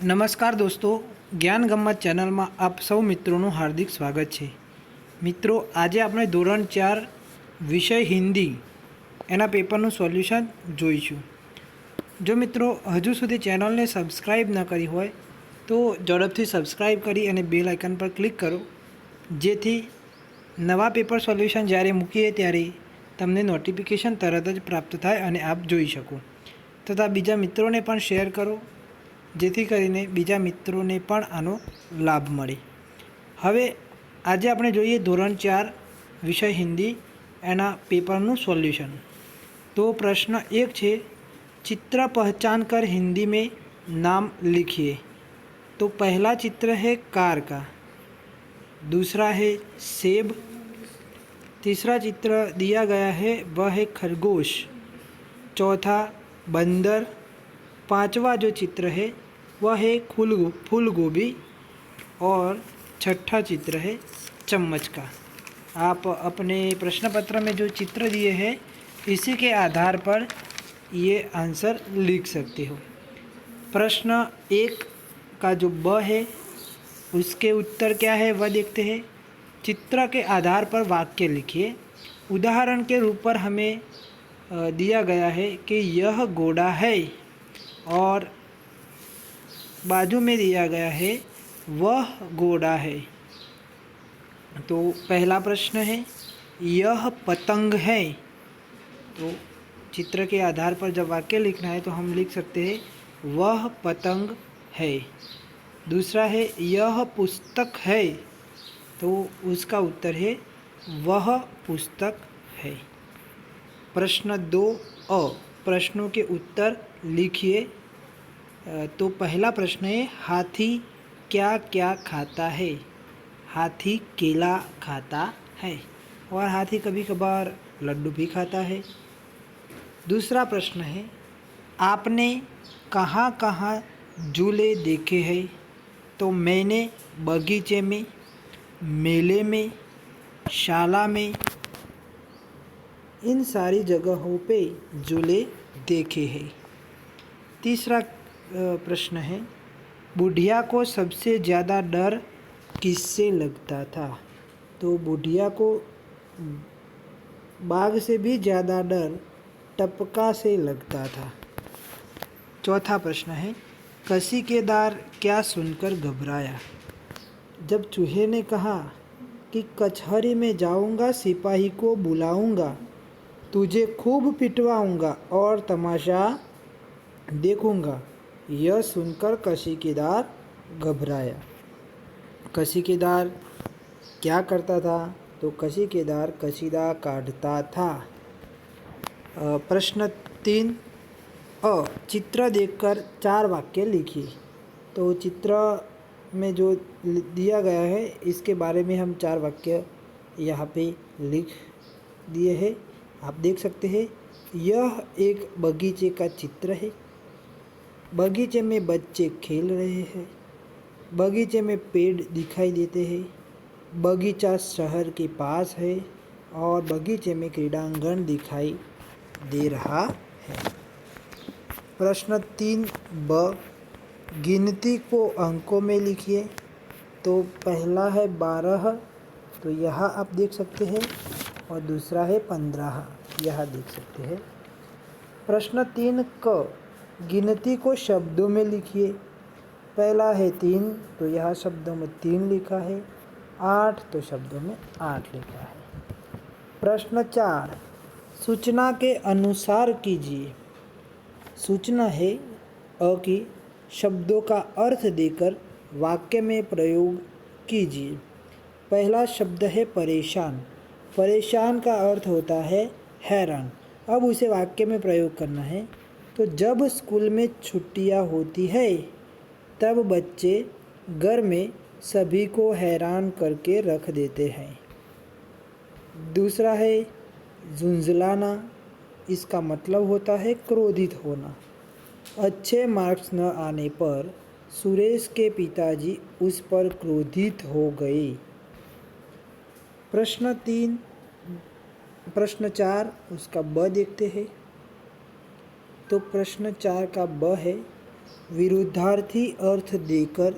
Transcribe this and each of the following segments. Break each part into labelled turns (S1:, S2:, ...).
S1: નમસ્કાર દોસ્તો, જ્ઞાન ગમ્મત ચેનલમાં આપ સૌ મિત્રોનું હાર્દિક સ્વાગત છે। મિત્રો, આજે આપણે ધોરણ 4 વિષય હિન્દી એના પેપરનું સોલ્યુશન જોઈશું। જો મિત્રો હજુ સુધી ચેનલને સબસ્ક્રાઈબ ન કરી હોય તો ઝડપથી સબસ્ક્રાઈબ કરી અને બેલ આઇકન પર ક્લિક કરો, જેથી નવા પેપર સોલ્યુશન જ્યારે મૂકીએ ત્યારે તમને નોટિફિકેશન તરત જ પ્રાપ્ત થાય અને આપ જોઈ શકો, તથા બીજા મિત્રોને પણ શેર કરો, જેથી કરીને બીજા મિત્રોને પણ આનો લાભ મળે। હવે આજે આપણે જોઈએ ધોરણ 4 વિષય હિન્દી એના પેપરનું સોલ્યુશન। तो प्रश्न 1 છે, चित्र पहचान कर हिंदी में नाम लिखिए। तो पहला चित्र है कार का, दूसरा है सेब, तीसरा चित्र दिया गया है वह है खरगोश, चौथा बंदर, पांचवा जो चित्र है वह है फूल गोभी और छठा चित्र है चम्मच का। आप अपने प्रश्न पत्र में जो चित्र दिए हैं इसी के आधार पर ये आंसर लिख सकते हो। प्रश्न 1 का जो ब है उसके उत्तर क्या है वह देखते हैं। चित्र के आधार पर वाक्य लिखिए। उदाहरण के रूप पर हमें दिया गया है कि यह घोड़ा है और बाजू में दिया गया है वह घोड़ा है। तो पहला प्रश्न है यह पतंग है। तो चित्र के आधार पर जब वाक्य लिखना है तो हम लिख सकते हैं वह पतंग है। दूसरा है यह पुस्तक है, तो उसका उत्तर है वह पुस्तक है। प्रश्न 2 अ, प्रश्नों के उत्तर लिखिए। तो पहला प्रश्न है हाथी क्या क्या खाता है। हाथी केला खाता है और हाथी कभी कभार लड्डू भी खाता है। दूसरा प्रश्न है आपने कहाँ कहाँ झूले देखे हैं। तो मैंने बगीचे में, मेले में, शाला में, इन सारी जगहों पे झूले देखे हैं। तीसरा प्रश्न है बुढ़िया को सबसे ज़्यादा डर किससे लगता था। तो बुढ़िया को बाघ से भी ज़्यादा डर टपका से लगता था। चौथा प्रश्न है कसी के दार क्या सुनकर घबराया। जब चूहे ने कहा कि कचहरी में जाऊंगा, सिपाही को बुलाऊंगा, तुझे खूब पिटवाऊंगा और तमाशा देखूंगा, यह सुनकर कशीकेदार घबराया। कशीकेदार क्या करता था। तो कशीकेदार कशीदा काटता था। प्रश्न 3 अ, चित्र देखकर 4 वाक्य लिखिए। तो चित्र में जो दिया गया है इसके बारे में हम 4 वाक्य यहाँ पे लिख दिए हैं। आप देख सकते हैं यह एक बगीचे का चित्र है। बगीचे में बच्चे खेल रहे हैं। बगीचे में पेड़ दिखाई देते हैं। बगीचा शहर के पास है और बगीचे में क्रीड़ांगण दिखाई दे रहा है। प्रश्न 3 ब, गिनती को अंकों में लिखिए। तो पहला है 12, तो यहाँ आप देख सकते हैं, और दूसरा है 15, यहाँ देख सकते हैं। प्रश्न 3 क, गिनती को शब्दों में लिखिए। पहला है 3, तो यहाँ शब्दों में 3 लिखा है। 8 तो शब्दों में 8 लिखा है। प्रश्न 4, सूचना के अनुसार कीजिए। सूचना है अ की शब्दों का अर्थ देकर वाक्य में प्रयोग कीजिए। पहला शब्द है परेशान। परेशान का अर्थ होता है हैरान। अब उसे वाक्य में प्रयोग करना है। तो जब स्कूल में छुट्टियां होती है तब बच्चे घर में सभी को हैरान करके रख देते हैं। दूसरा है झुंझलाना। इसका मतलब होता है क्रोधित होना। अच्छे मार्क्स न आने पर सुरेश के पिताजी उस पर क्रोधित हो गए। प्रश्न 4 उसका ब देखते हैं। तो प्रश्न 4 का ब है विरुद्धार्थी अर्थ देकर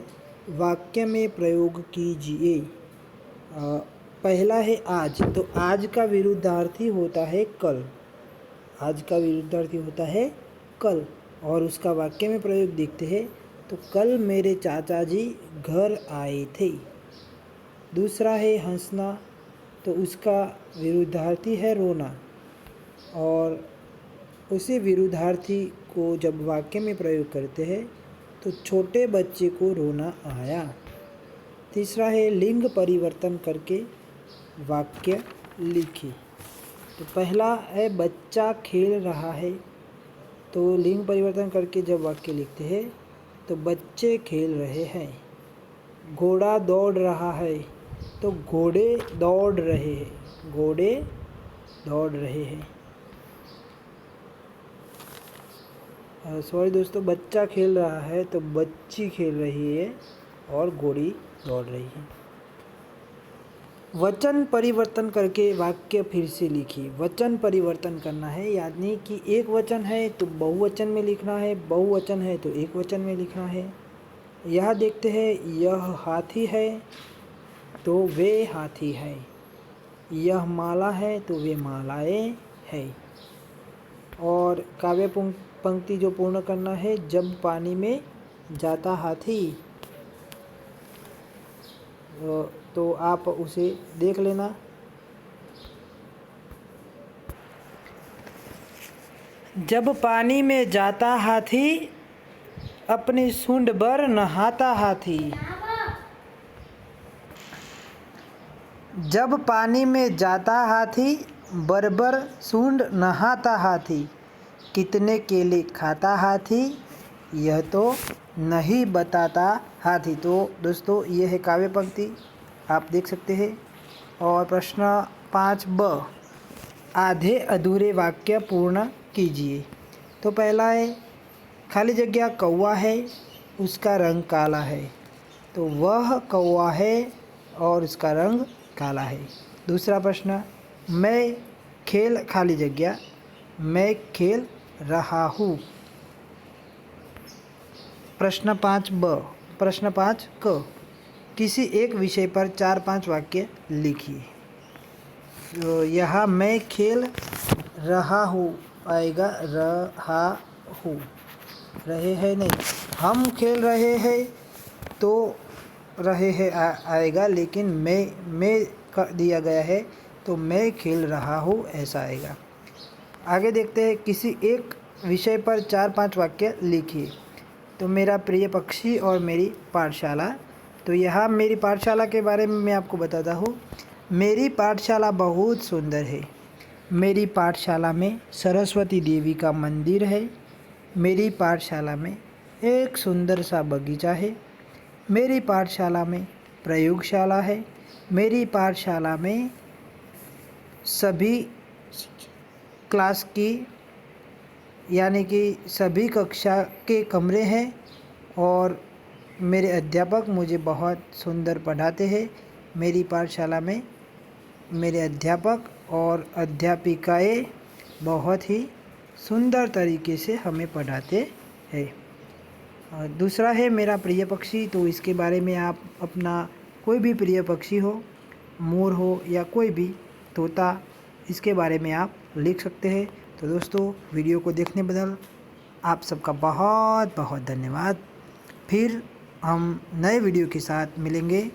S1: वाक्य में प्रयोग कीजिए। पहला है आज, तो आज का विरुद्धार्थी होता है कल। आज का विरुद्धार्थी होता है कल, और उसका वाक्य में प्रयोग देखते हैं तो कल मेरे चाचा जी घर आए थे। दूसरा है हंसना, तो उसका विरुद्धार्थी है रोना, और उसी विरुद्धार्थी को जब वाक्य में प्रयोग करते हैं तो छोटे बच्चे को रोना आया। तीसरा है लिंग परिवर्तन करके वाक्य लिखिए। तो पहला है बच्चा खेल रहा है, तो लिंग परिवर्तन करके जब वाक्य लिखते हैं तो बच्चे खेल रहे हैं। घोड़ा दौड़ रहा है, तो घोड़े दौड़ रहे हैं, घोड़े दौड़ रहे हैं। सॉरी दोस्तों, बच्चा खेल रहा है तो बच्ची खेल रही है और घोड़ी दौड़ रही है। वचन परिवर्तन करके वाक्य फिर से लिखिए। वचन परिवर्तन करना है, यानी कि एक वचन है तो बहुवचन में लिखना है, बहुवचन है तो एक वचन में लिखना है। यह देखते हैं, यह हाथी है तो वे हाथी है। यह माला है तो वे मालाएं है। और काव्य पंक्ति जो पूर्ण करना है, जब पानी में जाता हाथी, तो आप उसे देख लेना। जब पानी में जाता हाथी, अपनी सूंड भर नहाता हाथी। जब पानी में जाता हाथी, बरबर सूंड नहाता हाथी। कितने केले खाता हाथी, यह तो नहीं बताता हाथी। तो दोस्तों ये है काव्य पंक्ति, आप देख सकते हैं। और प्रश्न 5b, आधे अधूरे वाक्य पूर्ण कीजिए। तो पहला है खाली जगह कौवा है, उसका रंग काला है, तो वह कौवा है और उसका रंग काला है। दूसरा प्रश्न, मैं खेल खाली जगह मैं खेल रहा हूँ। प्रश्न 5b, प्रश्न 5क, किसी एक विषय पर 4-5 वाक्य लिखिए। तो यहाँ मैं खेल रहा हूँ आएगा, रहा हूँ, रहे हैं नहीं। हम खेल रहे हैं तो रहे हैं आएगा, लेकिन मैं कर दिया गया है तो मैं खेल रहा हूँ ऐसा आएगा। आगे देखते हैं, किसी एक विषय पर 4-5 वाक्य लिखिए। तो मेरा प्रिय पक्षी और मेरी पाठशाला। तो यहाँ मेरी पाठशाला के बारे में मैं आपको बताता हूँ। मेरी पाठशाला बहुत सुंदर है। मेरी पाठशाला में सरस्वती देवी का मंदिर है। मेरी पाठशाला में एक सुंदर सा बगीचा है। मेरी पाठशाला में प्रयोगशाला है। मेरी पाठशाला में सभी क्लास की यानी कि सभी कक्षा के कमरे हैं, और मेरे अध्यापक मुझे बहुत सुंदर पढ़ाते हैं। मेरी पाठशाला में मेरे अध्यापक और अध्यापिकाएं बहुत ही सुंदर तरीके से हमें पढ़ाते हैं। और दूसरा है मेरा प्रिय पक्षी। तो इसके बारे में आप अपना कोई भी प्रिय पक्षी हो, मोर हो या कोई भी तोता, इसके बारे में आप लिख सकते हैं। तो दोस्तों वीडियो को देखने बदल आप सबका बहुत बहुत धन्यवाद। फिर हम नए वीडियो के साथ मिलेंगे।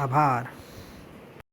S1: आभार।